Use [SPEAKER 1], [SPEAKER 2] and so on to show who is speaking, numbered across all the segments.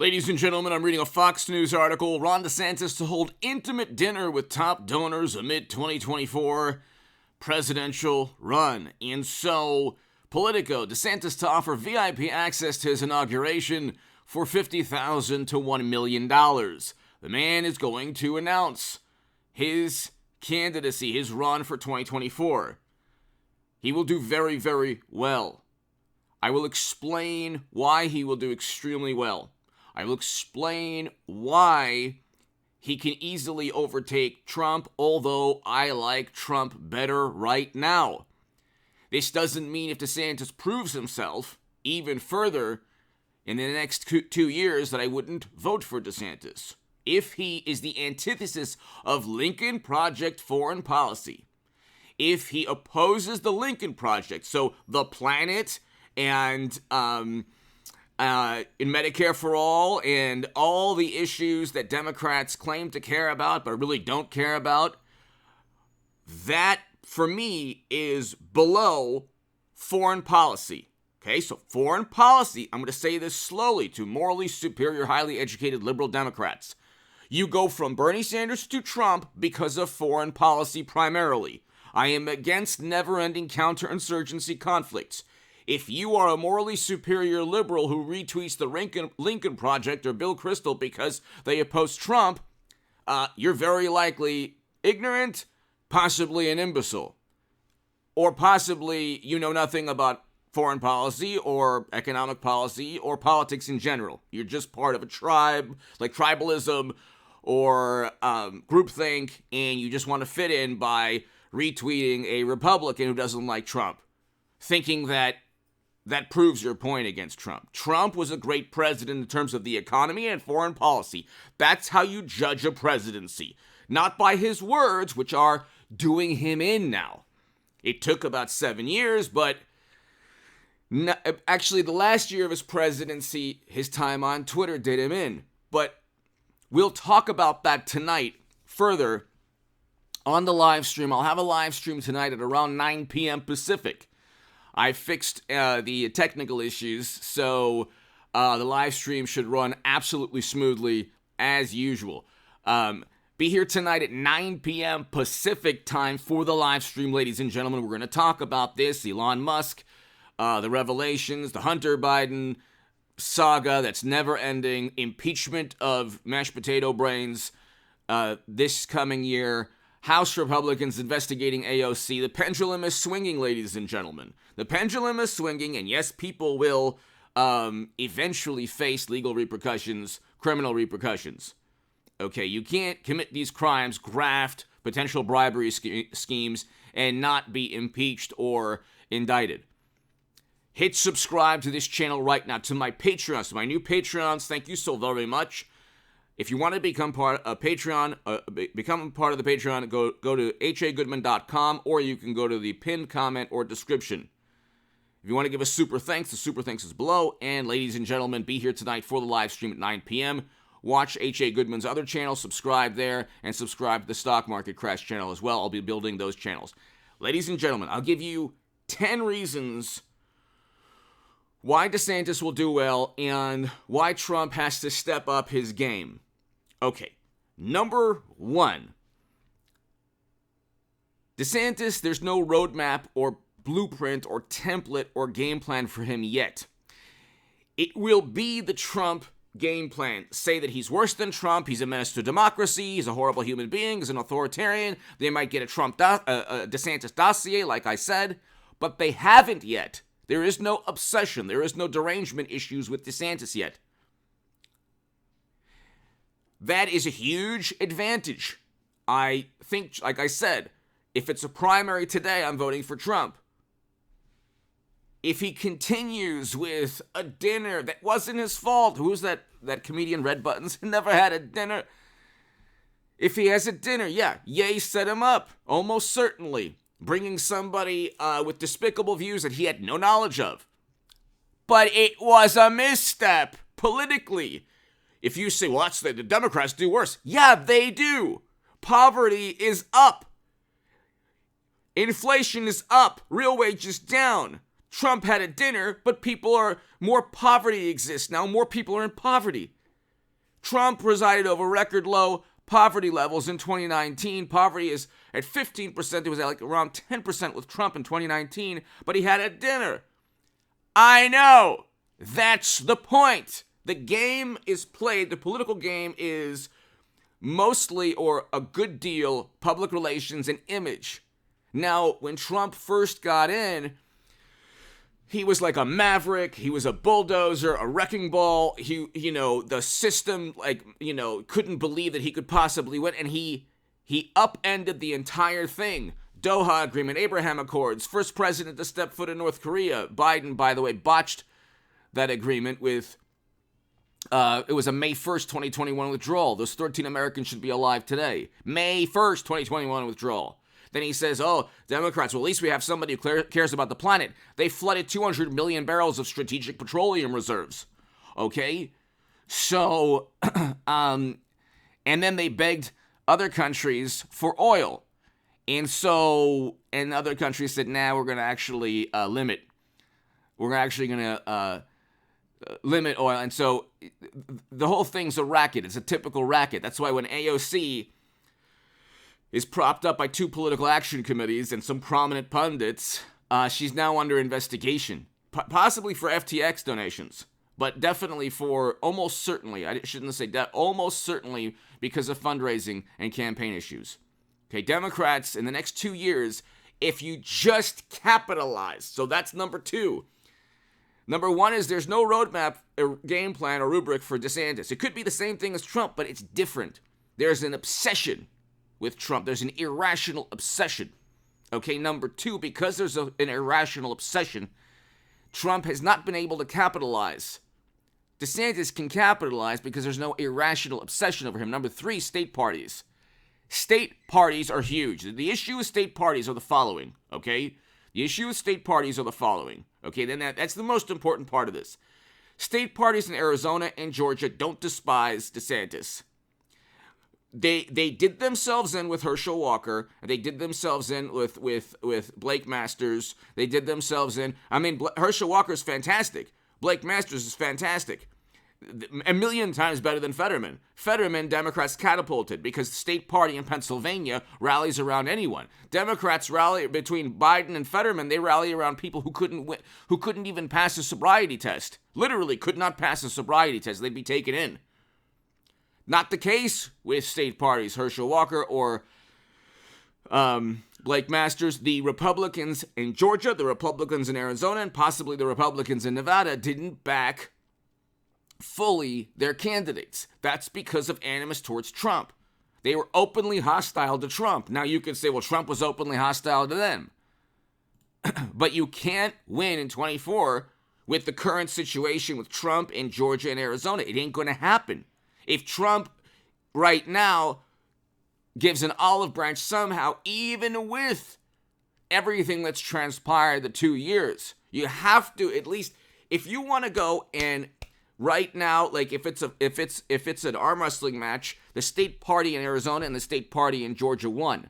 [SPEAKER 1] Ladies and gentlemen, I'm reading a Fox News article. Ron DeSantis to hold intimate dinner with top donors amid 2024 presidential run. And so, Politico, DeSantis to offer VIP access to his inauguration for $50,000 to $1 million. The man is going to announce his candidacy, his run for 2024. He will do very, very well. I will explain why he will do extremely well. I will explain why he can easily overtake Trump, although I like Trump better right now. This doesn't mean if DeSantis proves himself even further in the next 2 years that I wouldn't vote for DeSantis. If he is the antithesis of Lincoln Project foreign policy, if he opposes the Lincoln Project, so the planet and in Medicare for all and all the issues that Democrats claim to care about but really don't care about, that for me is below foreign policy. Okay, so foreign policy, I'm going to say this slowly to morally superior, highly educated liberal Democrats. You go from Bernie Sanders to Trump because of foreign policy primarily. I am against never-ending counterinsurgency conflicts. If you are a morally superior liberal who retweets the Lincoln Project or Bill Kristol because they oppose Trump, you're very likely ignorant, possibly an imbecile. Or possibly you know nothing about foreign policy or economic policy or politics in general. You're just part of a tribe, like tribalism or groupthink, and you just want to fit in by retweeting a Republican who doesn't like Trump, thinking that proves your point against Trump. Trump was a great president in terms of the economy and foreign policy. That's how you judge a presidency. Not by his words, which are doing him in now. It took about 7 years, but actually the last year of his presidency, his time on Twitter did him in. But we'll talk about that tonight further on the live stream. I'll have a live stream tonight at around 9 p.m. Pacific. I fixed the technical issues, so the live stream should run absolutely smoothly as usual. Be here tonight at 9 p.m. Pacific time for the live stream, ladies and gentlemen. We're going to talk about this, Elon Musk, the revelations, the Hunter Biden saga that's never ending, impeachment of mashed potato brains this coming year, House Republicans investigating AOC. The pendulum is swinging, ladies and gentlemen. The pendulum is swinging, and yes, people will eventually face legal repercussions, criminal repercussions. Okay, you can't commit these crimes, graft, potential bribery schemes, and not be impeached or indicted. Hit subscribe to this channel right now, to my Patreons, to my new Patreons. Thank you so very much. If you want to become part of Patreon, become part of the Patreon, go to hagoodman.com, or you can go to the pinned comment or description. If you want to give a super thanks, the super thanks is below. And ladies and gentlemen, be here tonight for the live stream at 9 p.m. Watch H.A. Goodman's other channel, subscribe there, and subscribe to the Stock Market Crash channel as well. I'll be building those channels. Ladies and gentlemen, I'll give you 10 reasons why DeSantis will do well and why Trump has to step up his game. Okay, number 1. DeSantis, there's no roadmap or blueprint or template or game plan for him yet. It will be the Trump game plan. Say that he's worse than Trump, he's a menace to democracy, he's a horrible human being, he's an authoritarian. They might get a DeSantis dossier, like I said, but they haven't yet. There is no obsession, there is no derangement issues with DeSantis yet. That is a huge advantage. I think, like I said, if it's a primary today, I'm voting for Trump. If he continues with a dinner that wasn't his fault, who's that comedian Red Buttons who never had a dinner? If he has a dinner, yeah, Ye set him up, almost certainly, bringing somebody with despicable views that he had no knowledge of. But it was a misstep politically. If you say, well, the Democrats do worse. Yeah, they do. Poverty is up. Inflation is up. Real wages down. Trump had a dinner, but more poverty exists now. More people are in poverty. Trump presided over record low poverty levels in 2019. Poverty is at 15%. It was at like around 10% with Trump in 2019, but he had a dinner. I know. That's the point. The game is played. The political game is mostly, or a good deal, public relations and image. Now, when Trump first got in, he was like a maverick. He was a bulldozer, a wrecking ball. The system, couldn't believe that he could possibly win. And he upended the entire thing. Doha Agreement, Abraham Accords, first president to step foot in North Korea. Biden, by the way, botched that agreement with, it was a May 1st, 2021 withdrawal. Those 13 Americans should be alive today. May 1st, 2021 withdrawal. Then he says, Democrats, well, at least we have somebody who cares about the planet. They flooded 200 million barrels of strategic petroleum reserves. Okay? So, and then they begged other countries for oil. And other countries said, we're going to actually limit. We're actually going to limit oil. And so the whole thing's a racket. It's a typical racket. That's why when AOC is propped up by two political action committees and some prominent pundits, she's now under investigation, possibly for FTX donations, but definitely for almost certainly because of fundraising and campaign issues. Okay, Democrats in the next 2 years, if you just capitalize, so that's number two. Number one is there's no roadmap, or game plan, or rubric for DeSantis. It could be the same thing as Trump, but it's different. There's an obsession with Trump. There's an irrational obsession. Okay, number two, because there's an irrational obsession, Trump has not been able to capitalize. DeSantis can capitalize because there's no irrational obsession over him. Number three, state parties. State parties are huge. The issue with state parties are the following, okay? The issue with state parties are the following, okay? Then that's the most important part of this. State parties in Arizona and Georgia don't despise DeSantis. They did themselves in with Herschel Walker. They did themselves in with Blake Masters. They did themselves in. Herschel Walker is fantastic. Blake Masters is fantastic. A million times better than Fetterman. Fetterman, Democrats catapulted because the state party in Pennsylvania rallies around anyone. Democrats rally between Biden and Fetterman. They rally around people who couldn't even pass a sobriety test. Literally could not pass a sobriety test. They'd be taken in. Not the case with state parties, Herschel Walker or Blake Masters. The Republicans in Georgia, the Republicans in Arizona, and possibly the Republicans in Nevada didn't back fully their candidates. That's because of animus towards Trump. They were openly hostile to Trump. Now you could say, well, Trump was openly hostile to them. But you can't win in 24 with the current situation with Trump in Georgia and Arizona. It ain't going to happen. If Trump right now gives an olive branch somehow, even with everything that's transpired the 2 years, you have to at least, if you want to go and right now, like if it's an arm wrestling match, the state party in Arizona and the state party in Georgia won,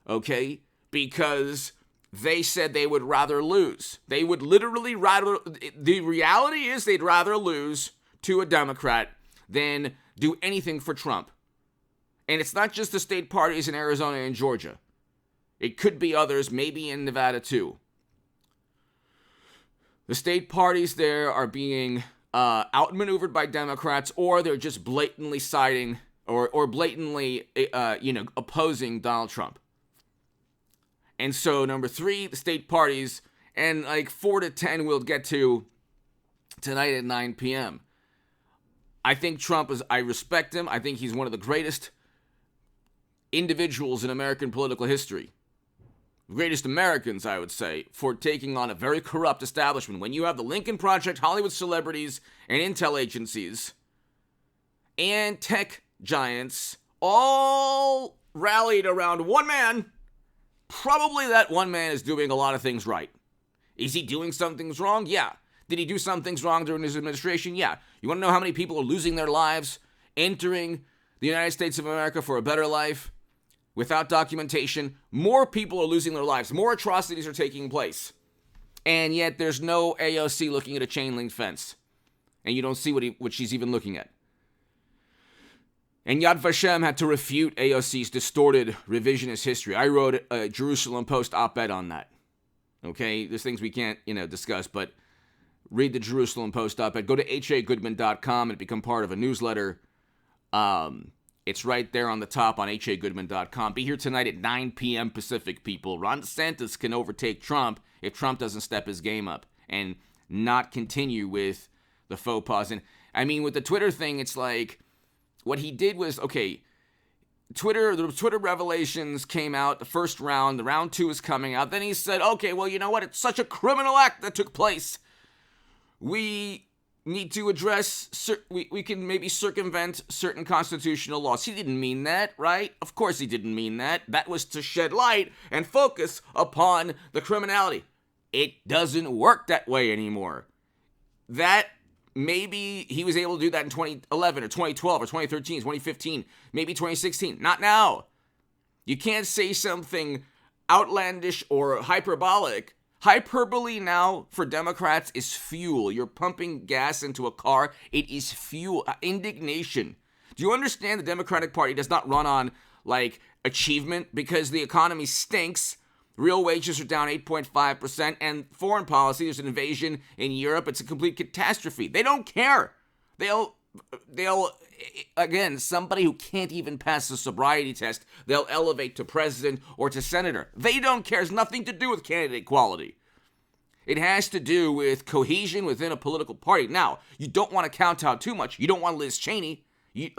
[SPEAKER 1] okay? Because they said they would rather lose. They would literally rather. The reality is they'd rather lose to a Democrat than do anything for Trump. And it's not just the state parties in Arizona and Georgia. It could be others, maybe in Nevada too. The state parties there are being outmaneuvered by Democrats, or they're just blatantly siding or blatantly opposing Donald Trump. And so number three, the state parties, and like 4 to 10 we'll get to tonight at 9 p.m. I think Trump I respect him. I think he's one of the greatest individuals in American political history. Greatest Americans, I would say, for taking on a very corrupt establishment. When you have the Lincoln Project, Hollywood celebrities, and intel agencies, and tech giants all rallied around one man, probably that one man is doing a lot of things right. Is he doing some things wrong? Yeah. Did he do some things wrong during his administration? Yeah. You want to know how many people are losing their lives entering the United States of America for a better life without documentation? More people are losing their lives. More atrocities are taking place. And yet there's no AOC looking at a chain link fence. And you don't see what she's even looking at. And Yad Vashem had to refute AOC's distorted revisionist history. I wrote a Jerusalem Post op-ed on that. Okay, there's things we can't, discuss, but read the Jerusalem Post op-ed. Go to hagoodman.com and become part of a newsletter. It's right there on the top on hagoodman.com. Be here tonight at 9 p.m. Pacific, people. Ron DeSantis can overtake Trump if Trump doesn't step his game up and not continue with the faux pas. And I mean, with the Twitter thing, it's like what he did was, okay, the Twitter revelations came out the first round. The round 2 is coming out. Then he said, okay, well, you know what? It's such a criminal act that took place. We need to address, we can maybe circumvent certain constitutional laws. He didn't mean that, right? Of course he didn't mean that. That was to shed light and focus upon the criminality. It doesn't work that way anymore. That maybe he was able to do that in 2011 or 2012 or 2013, 2015, maybe 2016. Not now. You can't say something outlandish or hyperbolic. Hyperbole now for Democrats is fuel. You're pumping gas into a car. It is fuel. Indignation. Do you understand the Democratic Party does not run on, achievement because the economy stinks? Real wages are down 8.5%, and foreign policy, there's an invasion in Europe. It's a complete catastrophe. They don't care. They'll again, somebody who can't even pass the sobriety test, they'll elevate to president or to senator. They don't care. It's nothing to do with candidate quality. It has to do with cohesion within a political party. Now, you don't want to count out too much. You don't want Liz Cheney. If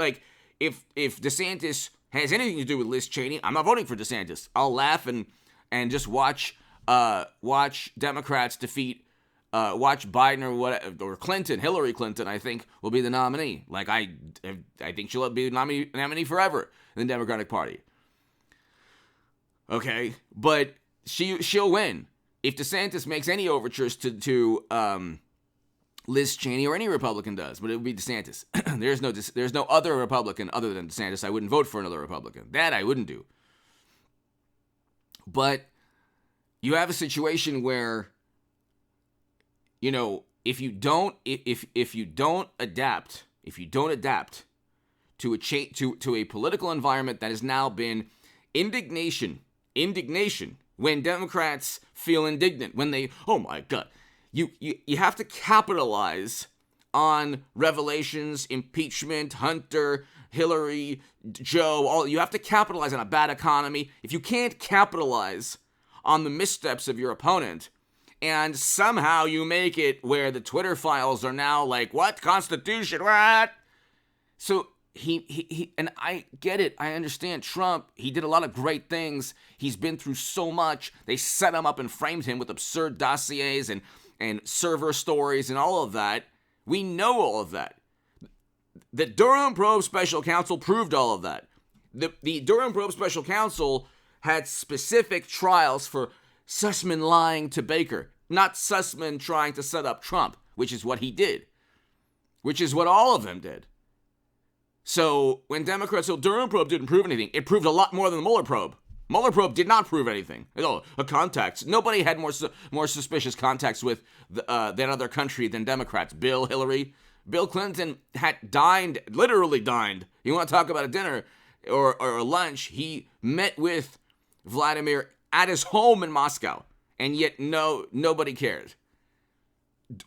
[SPEAKER 1] DeSantis has anything to do with Liz Cheney, I'm not voting for DeSantis. I'll laugh and just watch Democrats defeat, watch Biden or Clinton, Hillary Clinton, I think, will be the nominee. I think she'll be the nominee forever in the Democratic Party. Okay, but she'll win. If DeSantis makes any overtures to Liz Cheney, or any Republican does, but it would be DeSantis. There's no other Republican other than DeSantis. I wouldn't vote for another Republican. That I wouldn't do. But you have a situation where, if you don't adapt to a political environment that has now been indignation, when Democrats feel indignant, when they, oh my God, you have to capitalize on revelations, impeachment, Hunter, Hillary, Joe, you have to capitalize on a bad economy. If you can't capitalize on the missteps of your opponent, and somehow you make it where the Twitter files are now what? Constitution, what? So he and I get it. I understand Trump. He did a lot of great things. He's been through so much. They set him up and framed him with absurd dossiers and server stories and all of that. We know all of that. The Durham Probe Special Counsel proved all of that. The Durham Probe Special Counsel had specific trials for Sussman lying to Baker, not Sussman trying to set up Trump, which is what he did, which is what all of them did. So when Democrats said Durham Probe didn't prove anything, it proved a lot more than the Mueller Probe. Mueller Probe did not prove anything. Contacts. Nobody had more suspicious contacts with that other country than Democrats. Bill, Hillary. Bill Clinton had literally dined. You want to talk about a dinner or a lunch? He met with Vladimir at his home in Moscow, and yet nobody cared.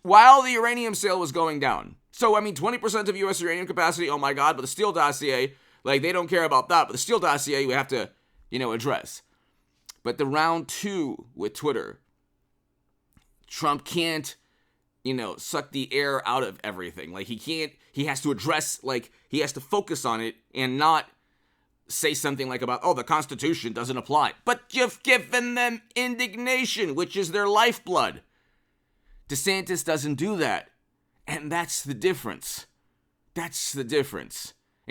[SPEAKER 1] While the uranium sale was going down. So, 20% of U.S. uranium capacity, oh my God, but the Steele dossier, they don't care about that, but the Steele dossier we have to, address. But the round 2 with Twitter, Trump can't, suck the air out of everything. He has to address, he has to focus on it and not say something about, the Constitution doesn't apply. But you've given them indignation, which is their lifeblood. DeSantis doesn't do that. And that's the difference. And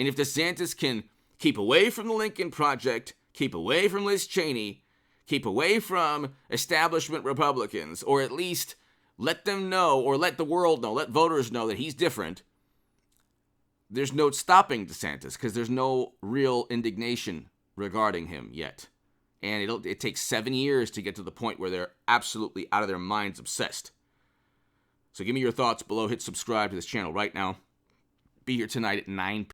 [SPEAKER 1] if DeSantis can keep away from the Lincoln Project, keep away from Liz Cheney, keep away from establishment Republicans, or at least let them know, or let the world know, let voters know that he's different, there's no stopping DeSantis because there's no real indignation regarding him yet. And it takes 7 years to get to the point where they're absolutely out of their minds obsessed. So give me your thoughts below. Hit subscribe to this channel right now. Be here tonight at 9 p.m.